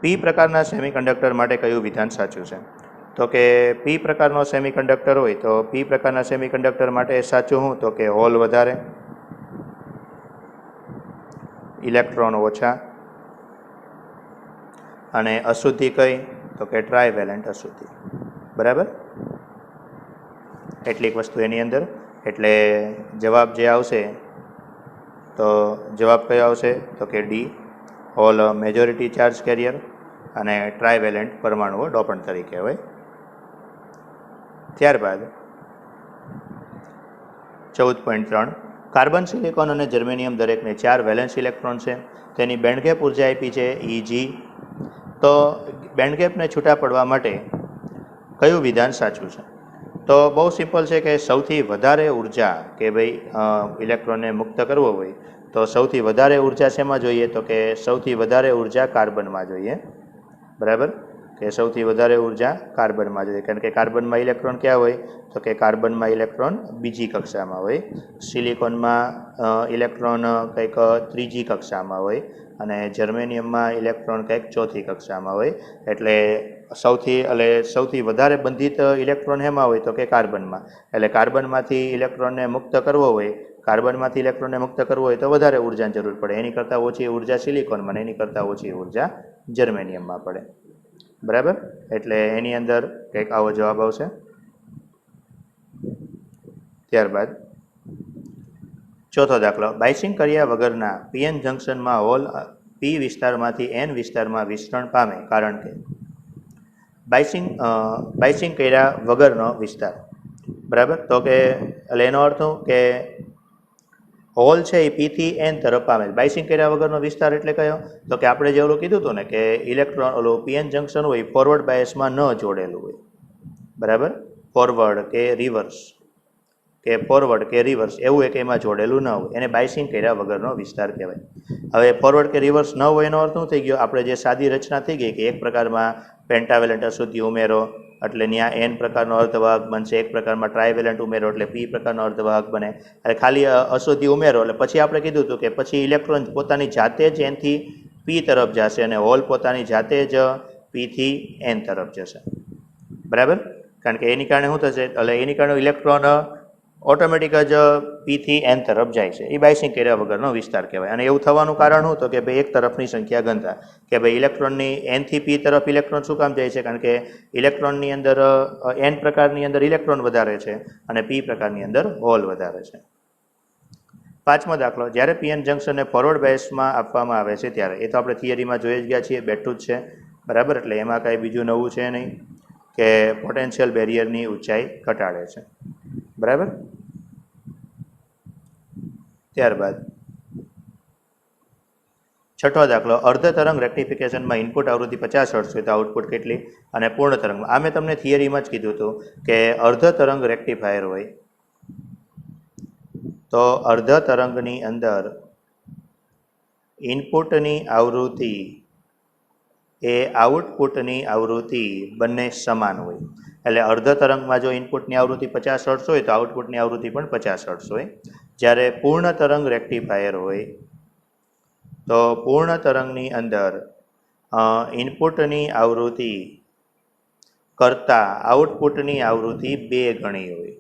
p પ્રકારના સેમિકન્ડક્ટર માટે કયું વિધાન સાચું છે. તો કે p પ્રકારનો સેમિકન્ડક્ટર હોય તો p પ્રકારના સેમિકન્ડક્ટર માટે સાચું શું, તો કે હોલ વધારે, ઇલેક્ટ્રોન ઓછા, અને અશુદ્ધિ કઈ, તો કે ટ્રાયવેલેન્ટ અશુદ્ધિ. બરાબર. એટલીક વસ્તુ એની અંદર. એટલે જવાબ જે આવશે, તો જવાબ કયો આવશે, તો કે ડી, હોલ મેજોરિટી ચાર્જ કેરિયર અને ટ્રાયવેલેન્ટ પરમાણુઓ ડોપન્ટ તરીકે હોય. ત્યારબાદ 14.3, કાર્બન, સિલિકોન અને જર્મેનિયમ દરેકને 4 વેલેન્સ ઇલેક્ટ્રોન છે. તેની બેન્ડગેપ ઉર્જા આપી છે Eg. તો બેન્ડગેપને છૂટા પડવા માટે કયું વિધાન સાચું છે. તો બહુ સિમ્પલ છે કે સૌથી વધારે ઉર્જા કે ભાઈ ઇલેક્ટ્રોનને મુક્ત કરવો હોય તો સૌથી વધારે ઉર્જા શેમાં જોઈએ, તો કે સૌથી વધારે ઉર્જા કાર્બનમાં જોઈએ. બરાબર. કે સૌથી વધારે ઉર્જા કાર્બનમાં જોઈએ, કારણ કે કાર્બનમાં ઇલેક્ટ્રોન ક્યાં હોય, તો કે કાર્બનમાં ઇલેક્ટ્રોન બીજી કક્ષામાં હોય, સિલિકોનમાં ઇલેક્ટ્રોન કંઈક ત્રીજી કક્ષામાં હોય, અને જર્મેનિયમમાં ઇલેક્ટ્રોન કંઈક ચોથી કક્ષામાં હોય. એટલે સૌથી વધારે બંધિત ઇલેક્ટ્રોન હેમાં હોય, તો કે કાર્બનમાં. એટલે કાર્બનમાંથી ઇલેક્ટ્રોનને મુક્ત કરવો હોય, કાર્બનમાંથી ઇલેક્ટ્રોનને મુક્ત કરવો હોય તો વધારે ઉર્જાની જરૂર પડે. એની કરતાં ઓછી ઉર્જા સિલિકોનમાં, એની કરતાં ઓછી ઉર્જા જર્મેનિયમમાં પડે. બરાબર, એટલે એની અંદર કંઈક આવો જવાબ આવશે. ત્યારબાદ ચોથો દાખલો, બાઇસિંગ કર્યા વગરના પીએન જંકશનમાં હોલ પી વિસ્તારમાંથી એન વિસ્તારમાં વિસ્તરણ પામે કારણ કે બાઇસિંગ કર્યા વગરનો વિસ્તાર. બરાબર, તો કે એટલે એનો અર્થ શું કે હોલ છે એ પીથી એન તરફ પામે. બાઇસિંગ કર્યા વગરનો વિસ્તાર એટલે કયો? તો કે આપણે જે ઓલું કીધું હતું ને કે ઇલેક્ટ્રોન ઓલું પીએન જંકશન હોય ફોરવર્ડ બાયસમાં ન જોડેલું હોય. બરાબર, ફોરવર્ડ કે રિવર્સ એવું એક એમાં જોડેલું ન હોય એને બાઇસિંગ કર્યા વગરનો વિસ્તાર કહેવાય. હવે ફોરવર્ડ કે રિવર્સ ન હોય એનો અર્થ શું થઈ ગયો? આપણે જે સાદી રચના થઈ ગઈ કે એક પ્રકારમાં પેન્ટાવેલેન્ટ અશુદ્ધિ ઉમેરો એટલે ત્યાં એન પ્રકારનો અર્ધવાહક બનશે, એક પ્રકારમાં ટ્રાયવેલેન્ટ ઉમેરો એટલે પી પ્રકારનો અર્ધવાહક બને. એટલે ખાલી અશુદ્ધિ ઉમેરો એટલે પછી આપણે કીધું હતું કે પછી ઇલેક્ટ્રોન પોતાની જાતે જ એનથી પી તરફ જશે અને હોલ પોતાની જાતે જ પીથી એન તરફ જશે. બરાબર, કારણ કે એની કારણે શું થશે? એટલે એની કારણે ઇલેક્ટ્રોન ઓટોમેટિક જ પીથી એન તરફ જાય છે. એ બાઇસિંગ કર્યા વગરનો વિસ્તાર કહેવાય. અને એવું થવાનું કારણ શું? તો કે ભાઈ એક તરફની સંખ્યા ગણતા કે ભાઈ ઇલેક્ટ્રોનની એનથી પી તરફ ઇલેક્ટ્રોન શું કામ જાય છે? કારણ કે ઇલેક્ટ્રોનની અંદર એન પ્રકારની અંદર ઇલેક્ટ્રોન વધારે છે અને પી પ્રકારની અંદર હોલ વધારે છે. પાંચમો દાખલો, જ્યારે પીએન જંકશનને ફોરવર્ડ બાયસમાં આપવામાં આવે છે ત્યારે, એ તો આપણે થિયરીમાં જોઈ જ ગયા છીએ, બેઠું જ છે. બરાબર, એટલે એમાં કાંઈ બીજું નવું છે નહીં કે પોટેન્શિયલ બેરિયરની ઊંચાઈ ઘટાડે છે. બરાબર, ત્યારબાદ છઠ્ઠો દાખલો, અર્ધ તરંગ રેક્ટિફિકેશનમાં ઇનપુટ આવૃત્તિ 50 હર્ટ્ઝ હોય તો આઉટપુટ કેટલી? અને પૂર્ણ તરંગમાં આ મેં તમને થિયરીમાં જ કીધું હતું કે અર્ધ તરંગ રેક્ટિફાયર હોય તો અર્ધ તરંગની અંદર ઇનપુટની આવૃત્તિ એ આઉટપુટની આવૃત્તિ બંને સમાન હોય. એટલે અર્ધ તરંગમાં જો ઇનપુટની આવૃત્તિ 50 હર્ટ્ઝ હોય તો આઉટપુટની આવૃત્તિ પણ 50 હર્ટ્ઝ હોય. જ્યારે પૂર્ણ તરંગ રેક્ટિફાયર હોય તો પૂર્ણ તરંગની અંદર ઇનપુટની આવૃત્તિ કરતાં આઉટપુટની આવૃત્તિ 2 ગણી હોય.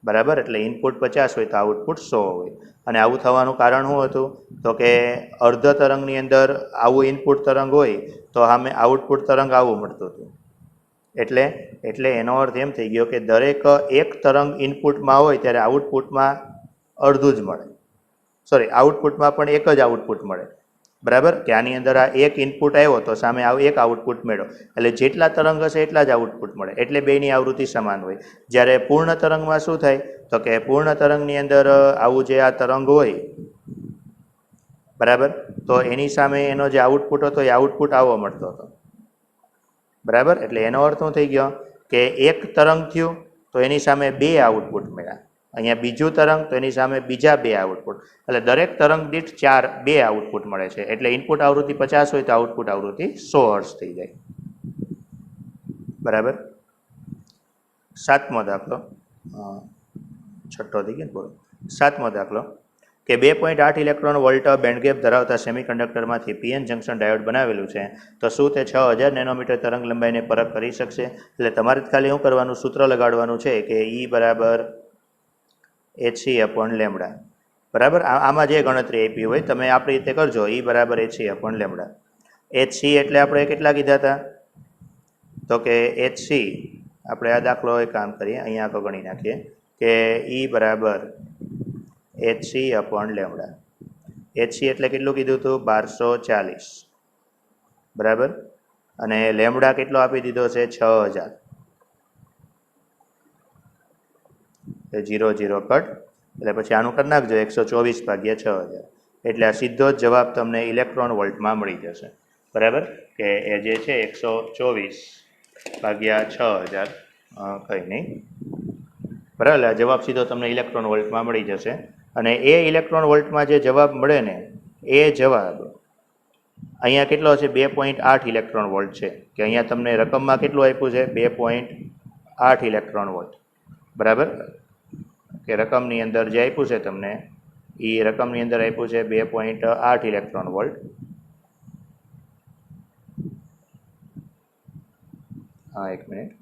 બરાબર, એટલે ઇનપુટ 50 હોય તો આઉટપુટ 100 હોય. અને આવું થવાનું કારણ શું હતું? તો કે અર્ધ તરંગની અંદર આવું ઇનપુટ તરંગ હોય તો સામે આઉટપુટ તરંગ આવું મળતું હતું. એટલે એનો અર્થ એમ થઈ ગયો કે દરેક એક તરંગ ઇનપુટમાં હોય ત્યારે આઉટપુટમાં અડધું જ મળે. આઉટપુટમાં પણ એક જ આઉટપુટ મળે. બરાબર, કે આની અંદર આ એક ઇનપુટ આવ્યો તો સામે એક આઉટપુટ મળ્યો, એટલે જેટલા તરંગ હશે એટલા જ આઉટપુટ મળે. એટલે બેની આવૃત્તિ સમાન હોય. જ્યારે પૂર્ણ તરંગમાં શું થાય? તો કે પૂર્ણ તરંગની અંદર આવું જે આ તરંગ હોય, બરાબર, તો એની સામે એનો જે આઉટપુટ હતો એ આઉટપુટ આવો મળતો હતો. બરાબર, એટલે એનો અર્થ શું થઈ ગયો કે એક તરંગ થયું તો એની સામે 2 આઉટપુટ મળ્યા. અહીંયા બીજું તરંગ તો એની સામે બીજા 2 આઉટપુટ. એટલે દરેક તરંગ દીઠ 2 આઉટપુટ મળે છે. એટલે ઇનપુટ આવૃત્તિ 50 હોય તો આઉટપુટ આવૃત્તિ 100 હર્ટ્ઝ થઈ જાય. બરાબર, સાતમો દાખલો, છઠ્ઠો થઈ ગયો ને પૂરો. સાતમો દાખલો કે 2.8 ઇલેક્ટ્રોન વોલ્ટ બેન્ડગેપ ધરાવતા સેમિકન્ડક્ટરમાંથી પીએન જંકશન ડાયોડ બનાવેલું છે તો શું તે 6000 નેનોમીટર તરંગ લંબાઈને પરખ કરી શકશે? એટલે તમારે ખાલી શું કરવાનું? સૂત્ર લગાડવાનું છે કે E બરાબર hc/λ. બરાબર, આમાં જે ગણતરી આપી હોય તમે આપણી રીતે કરજો. E બરાબર hc/λ. hc એટલે આપણે કેટલા કીધા હતા? તો કે hc આપણે આ દાખલો એક કામ કરીએ, અહીંયા આગળ ગણી નાખીએ કે E બરાબર hc/λ. hc એટલે કેટલું કીધું હતું? 1240. બરાબર, અને લેમડા કેટલો આપી દીધો છે? 6000. 0 0 કટ એટલે પછી આનું કરી નાખજો 124/6000. એટલે આ સીધો જ જવાબ તમને ઇલેક્ટ્રોન વોલ્ટમાં મળી જશે. બરાબર, કે એ જે છે 124/6000 કંઈ નહીં. બરાબર, આ જવાબ સીધો તમને ઇલેક્ટ્રોન વોલ્ટમાં મળી જશે. અને એ ઇલેક્ટ્રોન વોલ્ટમાં જે જવાબ મળે ને એ જવાબ અહીંયા કેટલો છે? 2.8 ઇલેક્ટ્રોન વોલ્ટ છે. કે અહીંયા તમને રકમમાં કેટલું આપ્યું છે? 2.8 ઇલેક્ટ્રોન વોલ્ટ. બરાબર, કે રકમની અંદર જે આપ્યું છે તમને એ રકમની અંદર આપ્યું છે 2.8 ઇલેક્ટ્રોન વોલ્ટ. હા, એક મિનિટ.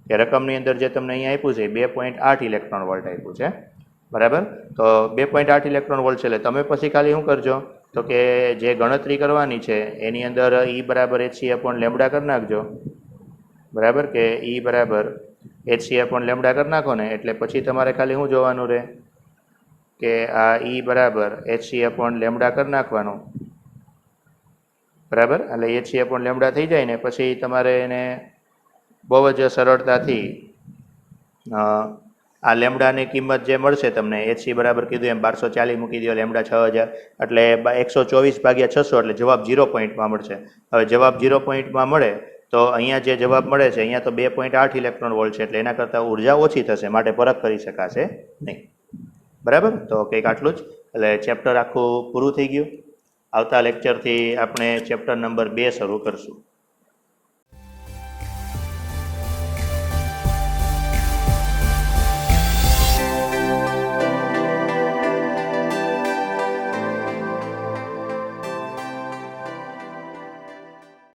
કે રકમની અંદર જે તમને અહીંયા આપ્યું છે 2.8 ઇલેક્ટ્રોન વોલ્ટ આપ્યું છે. બરાબર, તો 2.8 ઇલેક્ટ્રોન વોલ્ટ છે એટલે તમે પછી ખાલી શું કરજો તો કે જે ગણતરી કરવાની છે એની અંદર E બરાબર HC અપોન લેમડા કરી નાખજો, બરાબર, કે E બરાબર HC અપોન લેમડા કરી નાખો ને એટલે પછી તમારે ખાલી શું જોવાનું રહે કે આ E બરાબર HC અપોન લેમડા કરી નાખવાનું, બરાબર. એટલે HC અપોન લેમડા થઈ જાય ને પછી તમારે એને બહુ જ સરળતાથી આ લેમડાની કિંમત જે મળશે તમને HC બરાબર કીધું એમ 1240 મૂકી દો, લેમડા 6000 એટલે 124/600 એટલે જવાબ 0 પોઈન્ટમાં મળશે. હવે જવાબ 0 પોઈન્ટમાં મળે તો અહીંયા જે જવાબ મળે છે અહીંયા તો 2.8 ઇલેક્ટ્રોન વોલ્ટ છે એટલે એના કરતાં ઉર્જા ઓછી થશે, માટે પરખ કરી શકાશે નહીં, બરાબર. તો કંઈક આટલું જ, એટલે ચેપ્ટર આખું પૂરું થઈ ગયું. આવતા લેક્ચરથી આપણે ચેપ્ટર નંબર 2 શરૂ કરશું.